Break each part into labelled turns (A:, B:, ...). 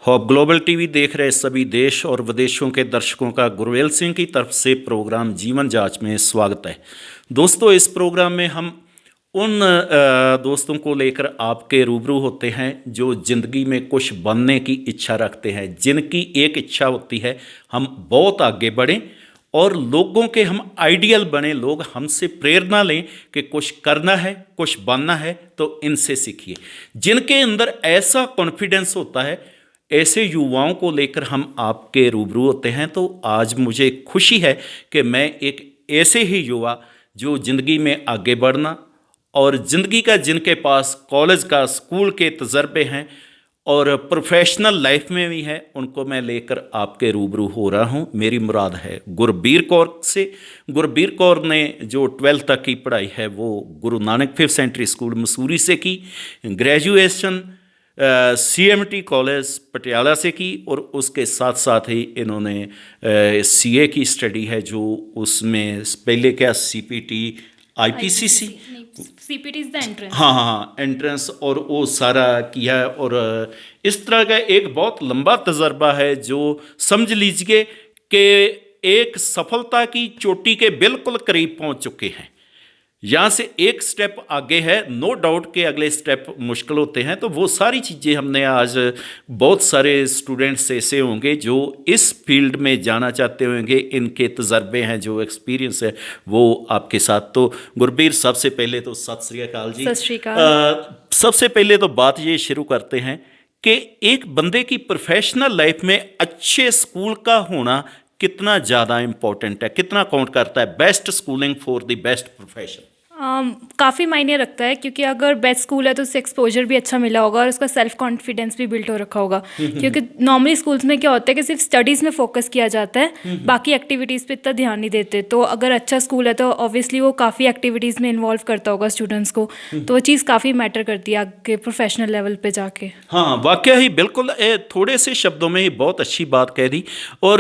A: Hop global TV देख रहे सभी देश और विदेशों के दर्शकों का गुरवेल सिंह की तरफ से प्रोग्राम जीवन जांच में स्वागत है। दोस्तों, इस प्रोग्राम में हम उन दोस्तों को लेकर आपके रूबरू होते हैं जो ज़िंदगी में कुछ बनने की इच्छा रखते हैं, जिनकी एक इच्छा होती है हम बहुत आगे बढ़ें और लोगों के हम आइडियल बने, लोग हमसे प्रेरणा लें कि कुछ करना है, कुछ बनना है तो इनसे सीखिए। जिनके अंदर ऐसा कॉन्फिडेंस होता है, ऐसे युवाओं को लेकर हम आपके रूबरू होते हैं। तो आज मुझे खुशी है कि मैं एक ऐसे ही युवा जो ज़िंदगी में आगे बढ़ना और ज़िंदगी का, जिनके पास कॉलेज का, स्कूल के तजर्बे हैं और प्रोफेशनल लाइफ में भी है, उनको मैं लेकर आपके रूबरू हो रहा हूं। मेरी मुराद है गुरबीर कौर से। गुरबीर कौर ने जो 12th तक की पढ़ाई है वो Guru Nanak 5th century school Mussoorie से की, ग्रेजुएशन CMT कॉलेज पटियाला से की और उसके साथ साथ ही इन्होंने CA की स्टडी है, जो उसमें पहले क्या CPT IPCC
B: CPT is the entrance.
A: हाँ, एंट्रेंस और वो सारा किया है। और इस तरह का एक बहुत लंबा तजर्बा है जो समझ लीजिए कि एक सफलता की चोटी के बिल्कुल करीब पहुंच चुके हैं। यहाँ से एक स्टेप आगे है, नो डाउट के अगले स्टेप मुश्किल होते हैं। तो वो सारी चीज़ें हमने आज, बहुत सारे स्टूडेंट्स ऐसे होंगे जो इस फील्ड में जाना चाहते होंगे, इनके तजर्बे हैं, जो एक्सपीरियंस है वो आपके साथ। तो गुरबीर, सबसे पहले तो सत श्री अकाल जी।
B: सत श्री अकाल।
A: सबसे पहले तो बात ये शुरू करते हैं कि एक बंदे की प्रोफेशनल लाइफ में अच्छे स्कूल का होना कितना ज़्यादा इम्पोर्टेंट है, कितना काउंट करता है? Best schooling for the best profession.
B: काफ़ी मायने रखता है, क्योंकि अगर बेस्ट स्कूल है तो उससे एक्सपोजर भी अच्छा मिला होगा और उसका सेल्फ कॉन्फिडेंस भी बिल्ड हो रखा होगा। क्योंकि नॉर्मली स्कूल्स में क्या होता है कि सिर्फ स्टडीज़ में फोकस किया जाता है, बाकी एक्टिविटीज़ पे इतना ध्यान नहीं देते। तो अगर अच्छा स्कूल है तो ऑब्वियसली वो काफ़ी एक्टिविटीज़ में इन्वॉल्व करता होगा स्टूडेंट्स को, तो वो चीज़ काफ़ी मैटर करती है आगे प्रोफेशनल लेवल पे जाके।
A: हाँ, वाकया ही बिल्कुल थोड़े से शब्दों में ही बहुत अच्छी बात कह दी। और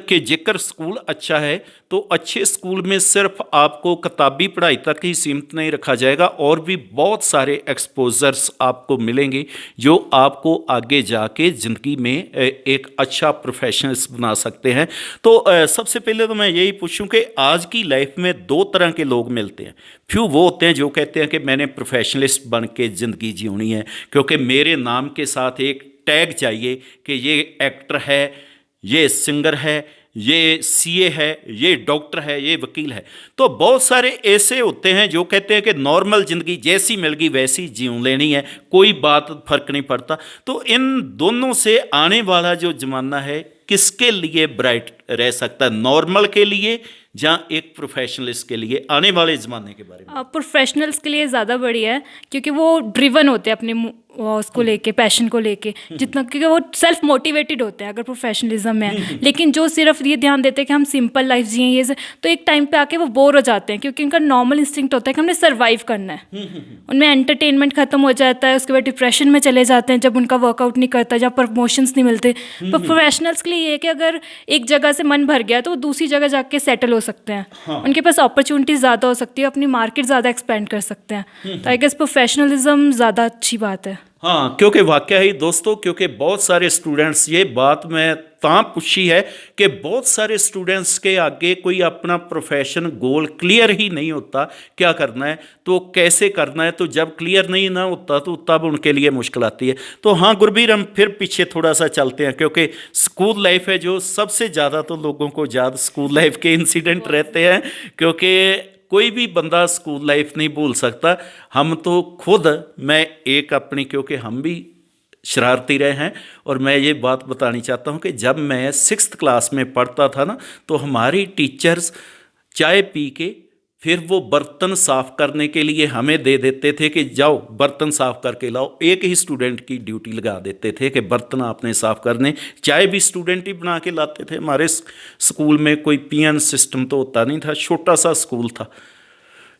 A: कि जेकर स्कूल अच्छा है तो अच्छे स्कूल में सिर्फ आपको किताबी पढ़ाई तक ही सीमित नहीं रखा जाएगा, और भी बहुत सारे एक्सपोजर्स आपको मिलेंगे जो आपको आगे जाके ज़िंदगी में एक अच्छा प्रोफेशनल्स बना सकते हैं। तो सबसे पहले तो मैं यही पूछूं कि आज की लाइफ में दो तरह के लोग मिलते हैं। फ्यू वो होते हैं जो कहते हैं कि मैंने प्रोफेशनलिस्ट बन के ज़िंदगी जीनी है, क्योंकि मेरे नाम के साथ एक टैग चाहिए कि ये एक्टर है, ये सिंगर है, ये CA है, ये डॉक्टर है, ये वकील है। तो बहुत सारे ऐसे होते हैं जो कहते हैं कि नॉर्मल ज़िंदगी जैसी मिल गई वैसी जीव लेनी है, कोई बात फर्क नहीं पड़ता। तो इन दोनों से आने वाला जो ज़माना है किसके लिए ब्राइट रह सकता है, नॉर्मल के लिए या एक प्रोफेशनलिस्ट के लिए, आने वाले ज़माने के बारे में?
B: प्रोफेशनल्स के लिए ज़्यादा बढ़िया है, क्योंकि वो ड्रिवन होते हैं अपने उसको लेके, पैशन को लेके जितना, क्योंकि वो सेल्फ मोटिवेटेड होते हैं अगर प्रोफेशनलिज्म में है। लेकिन जो सिर्फ ये ध्यान देते हैं कि हम सिंपल लाइफ जिए ये तो एक टाइम पे आके वो बोर हो जाते हैं, क्योंकि उनका नॉर्मल इंस्टिंक्ट होता है कि हमने सर्वाइव करना है। उनमें एंटरटेनमेंट खत्म हो जाता है, उसके बाद डिप्रेशन में चले जाते हैं जब उनका वर्कआउट नहीं करता, जब प्रमोशंस नहीं मिलते। पर प्रोफेशनल्स के लिए ये है कि अगर एक जगह से मन भर गया तो वो दूसरी जगह जाके सेटल हो सकते हैं।
A: हाँ।
B: उनके पास अपॉर्चुनिटीज ज़्यादा हो सकती है, अपनी मार्केट ज़्यादा एक्सपेंड कर सकते हैं। तो आई गेस प्रोफेशनलिज्म ज़्यादा अच्छी बात है।
A: हाँ, क्योंकि वाकया ही दोस्तों, क्योंकि बहुत सारे स्टूडेंट्स, ये बात मैं तां पूछी है कि बहुत सारे स्टूडेंट्स के आगे कोई अपना प्रोफेशन गोल क्लियर ही नहीं होता, क्या करना है तो कैसे करना है। तो जब क्लियर नहीं ना होता तो तब उनके लिए मुश्किल आती है। तो हाँ गुरबीर, हम फिर पीछे थोड़ा सा चलते हैं, क्योंकि स्कूल लाइफ है जो सबसे ज़्यादा तो लोगों को याद स्कूल लाइफ के इंसिडेंट रहते हैं, क्योंकि कोई भी बंदा स्कूल लाइफ नहीं भूल सकता। हम तो खुद, मैं एक अपनी, क्योंकि हम भी शरारती रहे हैं, और मैं ये बात बतानी चाहता हूँ कि जब मैं 6th क्लास में पढ़ता था ना, तो हमारी टीचर्स चाय पी के फिर वो बर्तन साफ़ करने के लिए हमें दे देते थे कि जाओ बर्तन साफ़ करके लाओ। एक ही स्टूडेंट की ड्यूटी लगा देते थे कि बर्तन आपने साफ़ करने। चाय भी स्टूडेंट ही बना के लाते थे। हमारे स्कूल में कोई पियन सिस्टम तो होता नहीं था, छोटा सा स्कूल था।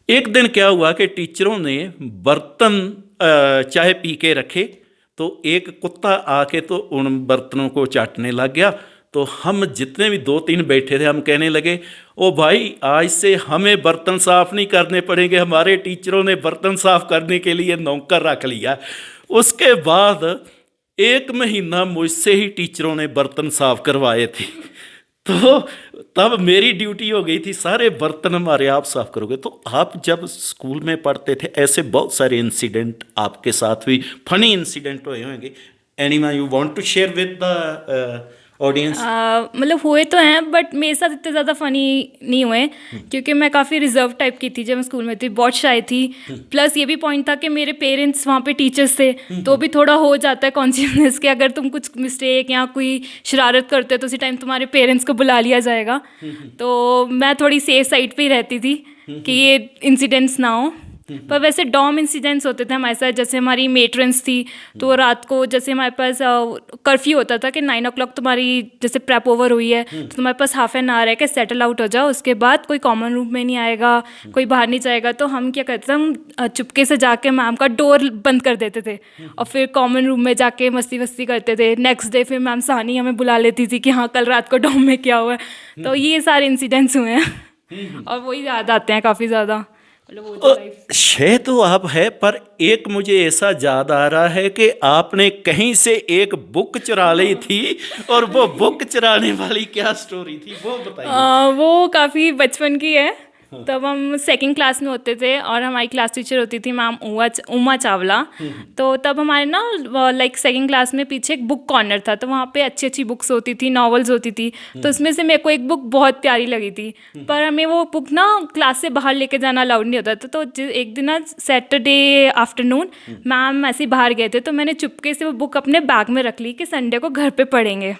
A: एक दिन क्या हुआ कि टीचरों ने बर्तन चाय पी के रखे, तो एक कुत्ता आके तो उन बर्तनों को चाटने लग गया। तो हम जितने भी 2-3 बैठे थे, हम कहने लगे, ओ भाई आज से हमें बर्तन साफ़ नहीं करने पड़ेंगे, हमारे टीचरों ने बर्तन साफ़ करने के लिए नौकर रख लिया। उसके बाद 1 महीना मुझसे ही टीचरों ने बर्तन साफ करवाए थे। तो तब मेरी ड्यूटी हो गई थी, सारे बर्तन हमारे आप साफ करोगे। तो आप जब स्कूल में पढ़ते थे ऐसे बहुत सारे इंसिडेंट आपके साथ भी फनी इंसिडेंट हुए होंगे। Anyone you want to share with the audience?
B: मतलब हुए तो हैं बट मेरे साथ इतने ज़्यादा फ़नी नहीं हुए, क्योंकि मैं काफ़ी रिजर्व टाइप की थी जब मैं स्कूल में थी, बहुत शाय थी। प्लस ये भी पॉइंट था कि मेरे पेरेंट्स वहाँ पे टीचर्स थे, तो भी थोड़ा हो जाता है कॉन्शियसनेस कि अगर तुम कुछ मिस्टेक या कोई शरारत करते हो तो उसी टाइम तुम्हारे पेरेंट्स को बुला लिया जाएगा। तो मैं थोड़ी सेफ साइड पे ही रहती थी कि ये इंसिडेंट्स ना हो। पर वैसे डॉम इंसिडेंट्स होते थे हमारे साथ, जैसे हमारी मेट्रन्स थी तो रात को जैसे हमारे पास कर्फ्यू होता था कि 9 o'clock तुम्हारी जैसे प्रेप ओवर हुई है तो तुम्हारे पास हाफ एन आवर है कि सेटल आउट हो जाओ, उसके बाद कोई कॉमन रूम में नहीं आएगा, कोई बाहर नहीं जाएगा। तो हम क्या करते थे, हम चुपके से जाके मैम का डोर बंद कर देते थे और फिर कॉमन रूम में जाके मस्ती वस्ती करते थे। नेक्स्ट डे फिर मैम सानी हमें बुला लेती थी कि हाँ कल रात को डॉम में क्या हुआ है। तो ये सारे इंसिडेंट्स हुए हैं और वही याद आते हैं काफ़ी ज़्यादा।
A: शे तो आप है, पर एक मुझे ऐसा याद आ रहा है कि आपने कहीं से एक बुक चुरा ली थी, और वो बुक चुराने वाली क्या स्टोरी थी वो बताइए।
B: वो काफ़ी बचपन की है। तब हम सेकंड क्लास में होते थे और हमारी क्लास टीचर होती थी मैम उमा चावला। तो तब हमारे ना लाइक सेकंड क्लास में पीछे एक बुक कॉर्नर था, तो वहाँ पे अच्छी अच्छी बुक्स होती थी, नॉवेल्स होती थी। तो उसमें से मेरे को एक बुक बहुत प्यारी लगी थी, पर हमें वो बुक ना क्लास से बाहर लेके जाना अलाउड नहीं होता था। तो एक दिन ना सैटरडे आफ्टरनून मैम ऐसे ही बाहर गए थे, तो मैंने चुपके से वो बुक अपने बैग में रख ली कि संडे को घर पे पढ़ेंगे।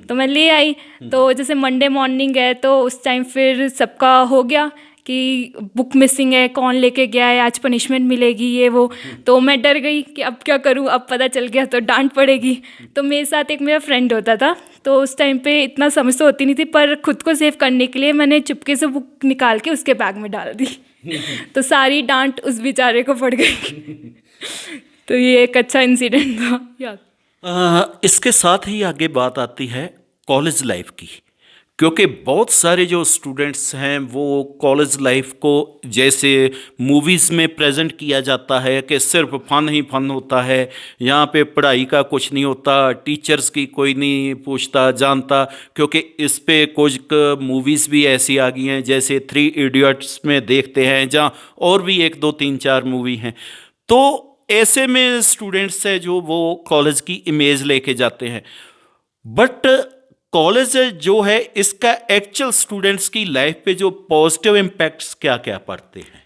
B: तो मैं ले आई, तो जैसे मंडे मॉर्निंग है तो उस टाइम फिर सबका हो गया कि बुक मिसिंग है, कौन लेके गया है, आज पनिशमेंट मिलेगी ये वो। तो मैं डर गई कि अब क्या करूँ, अब पता चल गया तो डांट पड़ेगी। तो मेरे साथ एक मेरा फ्रेंड होता था, तो उस टाइम पे इतना समझ तो होती नहीं थी, पर खुद को सेव करने के लिए मैंने चुपके से बुक निकाल के उसके बैग में डाल दी। तो सारी डांट उस बेचारे को पड़ गई। तो ये एक अच्छा इंसिडेंट था याद।
A: इसके साथ ही आगे बात आती है कॉलेज लाइफ की, क्योंकि बहुत सारे जो स्टूडेंट्स हैं वो कॉलेज लाइफ को जैसे मूवीज़ में प्रेजेंट किया जाता है कि सिर्फ फन ही फन होता है, यहाँ पे पढ़ाई का कुछ नहीं होता, टीचर्स की कोई नहीं पूछता जानता। क्योंकि इस पे कुछ मूवीज़ भी ऐसी आ गई हैं जैसे 3 इडियट्स में देखते हैं, जहाँ और भी 1 2 3 4 मूवी हैं। तो ऐसे में स्टूडेंट्स है जो वो कॉलेज की इमेज लेके जाते हैं, बट कॉलेज जो है इसका एक्चुअल स्टूडेंट्स की लाइफ पे जो पॉजिटिव इम्पैक्ट्स क्या क्या पड़ते हैं?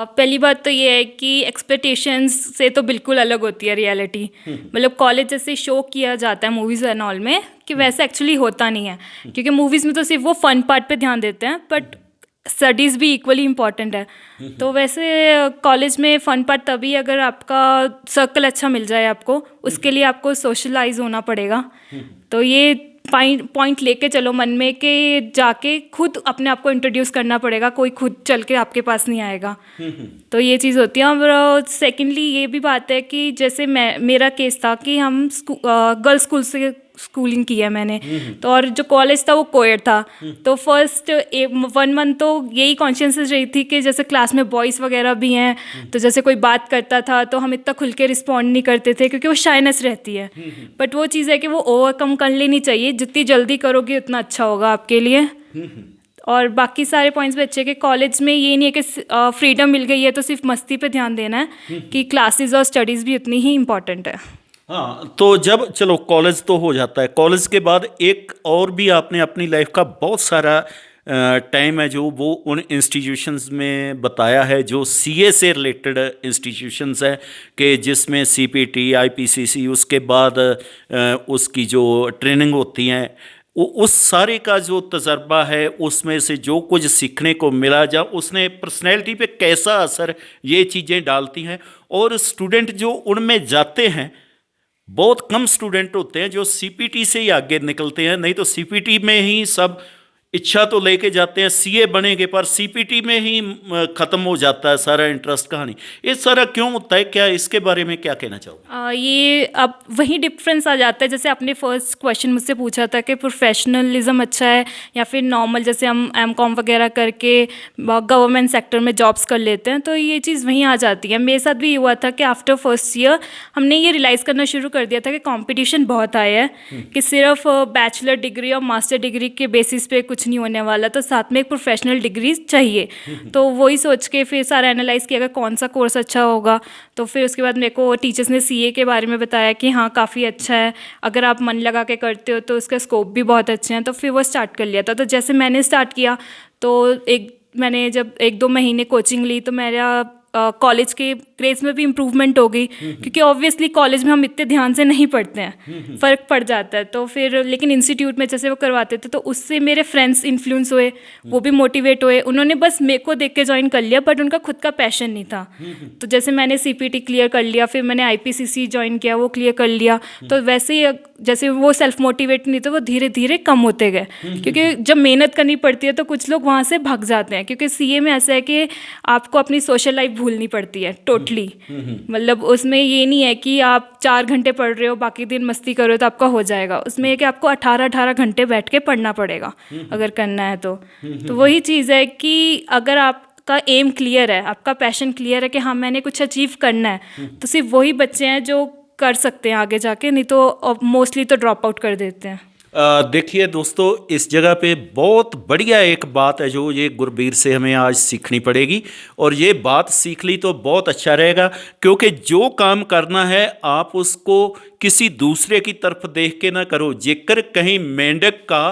B: पहली बात तो ये है कि एक्सपेक्टेशंस से तो बिल्कुल अलग होती है रियलिटी। मतलब कॉलेज जैसे शो किया जाता है मूवीज़ एंड ऑल में, कि वैसा एक्चुअली होता नहीं है। क्योंकि मूवीज़ में तो सिर्फ वो फन पार्ट पे ध्यान देते हैं, बट स्टडीज़ भी इक्वली इम्पॉर्टेंट है। तो वैसे कॉलेज में फ़न पार्ट तभी अगर आपका सर्कल अच्छा मिल जाए आपको, उसके लिए आपको सोशलाइज होना पड़ेगा। तो ये पॉइंट लेके चलो मन में कि जाके खुद अपने आप को इंट्रोड्यूस करना पड़ेगा, कोई खुद चल के आपके पास नहीं आएगा। तो ये चीज़ होती है। और सेकेंडली ये भी बात है कि जैसे मेरा केस था कि हम गर्ल्स स्कूल से स्कूलिंग की है मैंने, तो और जो कॉलेज था वो कोएड था। तो फर्स्ट 1 मंथ तो यही कॉन्शियसनेस रही थी कि जैसे क्लास में बॉयज़ वगैरह भी हैं, तो जैसे कोई बात करता था तो हम इतना खुल के रिस्पॉन्ड नहीं करते थे क्योंकि वो शाइनेस रहती है। बट वो चीज़ है कि वो ओवरकम कर लेनी चाहिए, जितनी जल्दी करोगे उतना अच्छा होगा आपके लिए। और बाकी सारे पॉइंट्स भी अच्छे कि कॉलेज में ये नहीं है कि फ्रीडम मिल गई है तो सिर्फ मस्ती पे ध्यान देना है, कि क्लासेस और स्टडीज़ भी उतनी ही इम्पॉर्टेंट है।
A: हाँ, तो जब चलो कॉलेज तो हो जाता है, कॉलेज के बाद एक और भी आपने अपनी लाइफ का बहुत सारा टाइम है जो वो उन इंस्टीट्यूशंस में बताया है जो सीए से रिलेटेड इंस्टीट्यूशंस है, कि जिसमें सीपीटी आईपीसीसी उसके बाद उसकी जो ट्रेनिंग होती हैं, उस सारे का जो तजर्बा है उसमें से जो कुछ सीखने को मिला, जब उसने पर्सनैलिटी पे कैसा असर ये चीज़ें डालती हैं। और स्टूडेंट जो उनमें जाते हैं, बहुत कम स्टूडेंट होते हैं जो सीपीटी से ही आगे निकलते हैं, नहीं तो सीपीटी में ही सब इच्छा तो लेके जाते हैं सीए बनेंगे, पर सीपीटी में ही ख़त्म हो जाता है सारा इंटरेस्ट कहानी। ये सारा क्यों होता है, क्या इसके बारे में क्या कहना चाहोगे?
B: ये अब वही डिफरेंस आ जाता है, जैसे आपने फर्स्ट क्वेश्चन मुझसे पूछा था कि प्रोफेशनलिज्म अच्छा है या फिर नॉर्मल, जैसे हम एमकॉम वगैरह करके गवर्नमेंट सेक्टर में जॉब्स कर लेते हैं, तो ये चीज़ वहीं आ जाती है। मेरे साथ भी हुआ था कि आफ्टर फर्स्ट ईयर हमने ये रियलाइज़ करना शुरू कर दिया था कि कंपटीशन बहुत हाई है, कि सिर्फ बैचलर डिग्री और मास्टर डिग्री के बेसिस पे कुछ नहीं होने वाला, तो साथ में एक प्रोफेशनल डिग्री चाहिए। तो वही सोच के फिर सारा एनालाइज़ किया कि कौन सा कोर्स अच्छा होगा। तो फिर उसके बाद मेरे को टीचर्स ने सीए के बारे में बताया कि हाँ काफ़ी अच्छा है, अगर आप मन लगा के करते हो तो उसका स्कोप भी बहुत अच्छे हैं। तो फिर वो स्टार्ट कर लिया था। तो जैसे मैंने स्टार्ट किया तो मैंने जब 1-2 महीने कोचिंग ली तो मेरा कॉलेज के ग्रेड्स में भी इम्प्रूवमेंट हो गई, क्योंकि ऑब्वियसली कॉलेज में हम इतने ध्यान से नहीं पढ़ते हैं, फ़र्क पड़ जाता है। तो फिर लेकिन इंस्टीट्यूट में जैसे वो करवाते थे तो उससे मेरे फ्रेंड्स इन्फ्लुएंस हुए, वो भी मोटिवेट हुए, उन्होंने बस मेरे को देख के ज्वाइन कर लिया, बट उनका खुद का पैशन नहीं था। तो जैसे मैंने सीपीटी क्लियर कर लिया, फिर मैंने आईपीसीसी ज्वाइन किया, वो क्लियर कर लिया, तो वैसे ही जैसे वो सेल्फ मोटिवेट नहीं, तो वो धीरे धीरे कम होते गए, क्योंकि जब मेहनत करनी पड़ती है तो कुछ लोग वहाँ से भाग जाते हैं। क्योंकि सीए में ऐसा है कि आपको अपनी सोशल लाइफ भूलनी पड़ती है टोटली। मतलब उसमें ये नहीं है कि आप 4 घंटे पढ़ रहे हो बाकी दिन मस्ती करो तो आपका हो जाएगा। उसमें है कि आपको 18 घंटे बैठ के पढ़ना पड़ेगा अगर करना है तो वही चीज़ है कि अगर आपका एम क्लियर है, आपका पैशन क्लियर है कि हाँ मैंने कुछ अचीव करना है, तो सिर्फ वही बच्चे हैं जो कर सकते हैं आगे जाके, नहीं तो मोस्टली तो ड्रॉप आउट कर देते हैं।
A: देखिए दोस्तों, इस जगह पे बहुत बढ़िया एक बात है जो ये गुरबीर से हमें आज सीखनी पड़ेगी, और ये बात सीख ली तो बहुत अच्छा रहेगा। क्योंकि जो काम करना है आप उसको किसी दूसरे की तरफ देख के ना करो। जेकर कहीं मेंढक का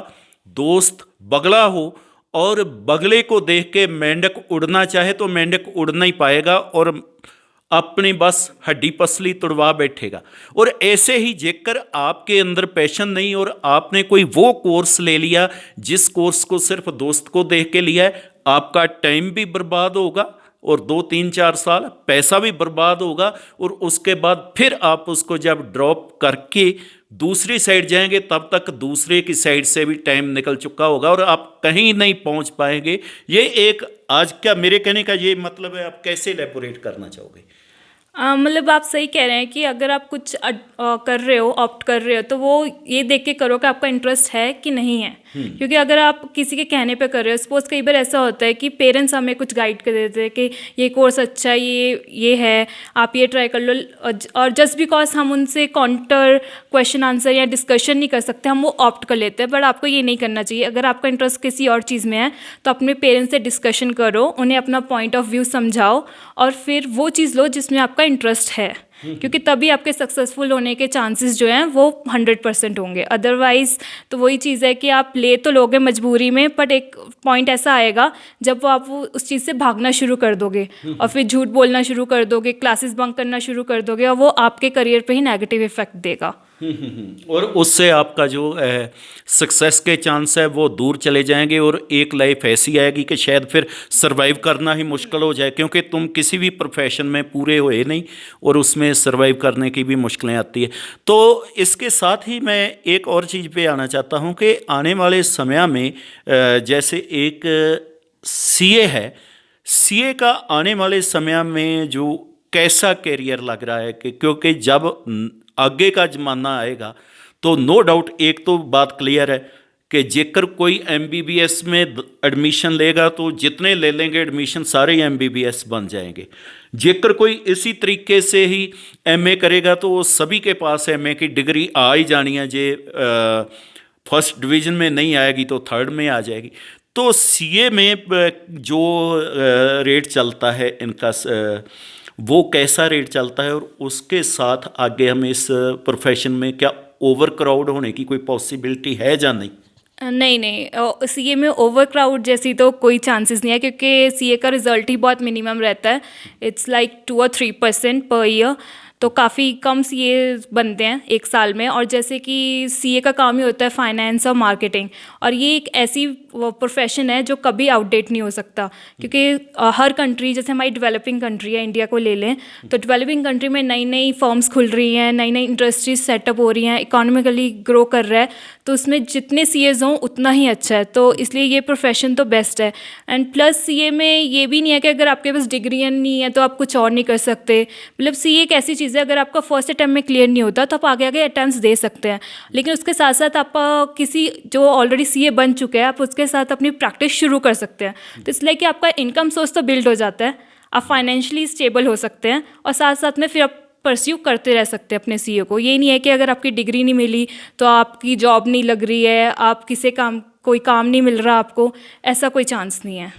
A: दोस्त बगला हो और बगले को देख के मेंढक उड़ना चाहे तो मेंढक उड़ नहीं पाएगा और अपनी बस हड्डी पसली तुड़वा बैठेगा। और ऐसे ही जेकर आपके अंदर पैशन नहीं और आपने कोई वो कोर्स ले लिया जिस कोर्स को सिर्फ दोस्त को देख के लिया है, आपका टाइम भी बर्बाद होगा और 2-3-4 साल पैसा भी बर्बाद होगा। और उसके बाद फिर आप उसको जब ड्रॉप करके दूसरी साइड जाएंगे तब तक दूसरे की साइड से भी टाइम निकल चुका होगा और आप कहीं नहीं पहुंच पाएंगे। ये एक आज क्या मेरे कहने का ये मतलब है, आप कैसे इलेबोरेट करना चाहोगे?
B: मतलब आप सही कह रहे हैं कि अगर आप कुछ कर रहे हो, ऑप्ट कर रहे हो, तो वो ये देख के करो कि आपका इंटरेस्ट है कि नहीं है। क्योंकि अगर आप किसी के कहने पे कर रहे हो, सपोज कई बार ऐसा होता है कि पेरेंट्स हमें कुछ गाइड कर देते हैं कि ये कोर्स अच्छा है, ये है, आप ये ट्राई कर लो, और जस्ट बिकॉज हम उनसे काउंटर क्वेश्चन आंसर या डिस्कशन नहीं कर सकते, हम वो ऑप्ट कर लेते हैं। बट आपको ये नहीं करना चाहिए। अगर आपका इंटरेस्ट किसी और चीज़ में है तो अपने पेरेंट्स से डिस्कशन करो, उन्हें अपना पॉइंट ऑफ व्यू समझाओ और फिर वो चीज़ लो जिसमें आपका इंटरेस्ट है, क्योंकि तभी आपके सक्सेसफुल होने के चांसेस जो हैं वो 100% होंगे। अदरवाइज तो वही चीज़ है कि आप ले तो लोगे मजबूरी में, बट एक पॉइंट ऐसा आएगा जब आप वो उस चीज़ से भागना शुरू कर दोगे और फिर झूठ बोलना शुरू कर दोगे, क्लासेस बंक करना शुरू कर दोगे, और वो आपके करियर पे ही नेगेटिव इफेक्ट देगा।
A: और उससे आपका जो सक्सेस के चांस है वो दूर चले जाएंगे और एक लाइफ ऐसी आएगी कि शायद फिर सरवाइव करना ही मुश्किल हो जाए, क्योंकि तुम किसी भी प्रोफेशन में पूरे हुए नहीं और उसमें सरवाइव करने की भी मुश्किलें आती है। तो इसके साथ ही मैं एक और चीज़ पे आना चाहता हूँ कि आने वाले समय में जैसे एक सीए है, सीए का आने वाले समय में जो कैसा करियर लग रहा है, कि क्योंकि जब आगे का ज़माना आएगा तो नो डाउट एक तो बात क्लियर है कि जेकर कोई एमबीबीएस में एडमिशन लेगा तो जितने ले लेंगे एडमिशन सारे एमबीबीएस बन जाएंगे। जेकर कोई इसी तरीके से ही एमए करेगा तो सभी के पास एमए की डिग्री आ ही जानी है, जे फर्स्ट डिवीज़न में नहीं आएगी तो थर्ड में आ जाएगी। तो सीए में जो रेट चलता है इनका वो कैसा रेट चलता है, और उसके साथ आगे हम इस प्रोफेशन में क्या ओवर क्राउड होने की कोई पॉसिबिलिटी है या नहीं?
B: नहीं, सीए में ओवर क्राउड जैसी तो कोई चांसेस नहीं है, क्योंकि सीए का रिजल्ट ही बहुत मिनिमम रहता है। It's like 2 or 3% per year, तो काफ़ी कम सीए बनते हैं एक साल में। और जैसे कि सीए का काम ही होता है फाइनेंस और मार्केटिंग, और ये एक ऐसी वो प्रोफेशन है जो कभी आउटडेट नहीं हो सकता, क्योंकि हर कंट्री, जैसे हमारी डेवलपिंग कंट्री है, इंडिया को ले लें तो डेवलपिंग कंट्री में नई नई फर्म्स खुल रही हैं, नई नई इंडस्ट्रीज सेटअप हो रही हैं, इकोनॉमिकली ग्रो कर रहा है, तो उसमें जितने सीएज हों उतना ही अच्छा है। तो इसलिए ये प्रोफेशन तो बेस्ट है। एंड प्लस सीए में ये भी नहीं है कि अगर आपके पास डिग्री नहीं है तो आप कुछ और नहीं कर सकते। मतलब सीए एक ऐसी चीज़ है, अगर आपका फर्स्ट अटैम्प्ट में क्लियर नहीं होता तो आप आगे आगे अटैम्प्ट्स दे सकते हैं, लेकिन उसके साथ साथ आप किसी जो ऑलरेडी सीए बन चुके हैं आप उसके साथ अपनी प्रैक्टिस शुरू कर सकते हैं। तो इसलिए कि आपका इनकम सोर्स तो बिल्ड हो जाता है, आप फाइनेंशियली स्टेबल हो सकते हैं, और साथ साथ में फिर आप परस्यू करते रह सकते हैं अपने सीए को। ये नहीं है कि अगर आपकी डिग्री नहीं मिली तो आपकी जॉब नहीं लग रही है, आप कोई काम नहीं मिल रहा आपको, ऐसा कोई चांस नहीं है।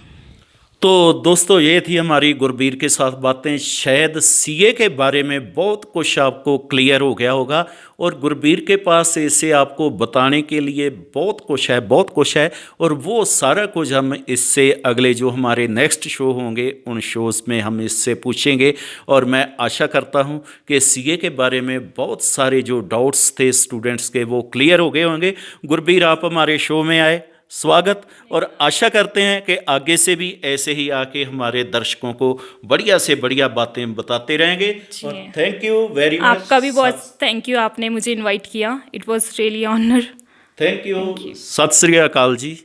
A: तो दोस्तों ये थी हमारी गुरबीर के साथ बातें। शायद सीए के बारे में बहुत कुछ आपको क्लियर हो गया होगा, और गुरबीर के पास इसे आपको बताने के लिए बहुत कुछ है, और वो सारा कुछ हम इससे अगले जो हमारे नेक्स्ट शो होंगे उन शोज़ में हम इससे पूछेंगे। और मैं आशा करता हूँ कि सीए के बारे में बहुत सारे जो डाउट्स थे स्टूडेंट्स के वो क्लियर हो गए होंगे। गुरबीर, आप हमारे शो में आए, स्वागत, और आशा करते हैं कि आगे से भी ऐसे ही आके हमारे दर्शकों को बढ़िया से बढ़िया बातें बताते रहेंगे। और थैंक यू वेरी मच।
B: आपका भी बहुत थैंक यू, आपने मुझे इनवाइट किया, it was really honour.
A: Thank you. सत श्री अकाल जी।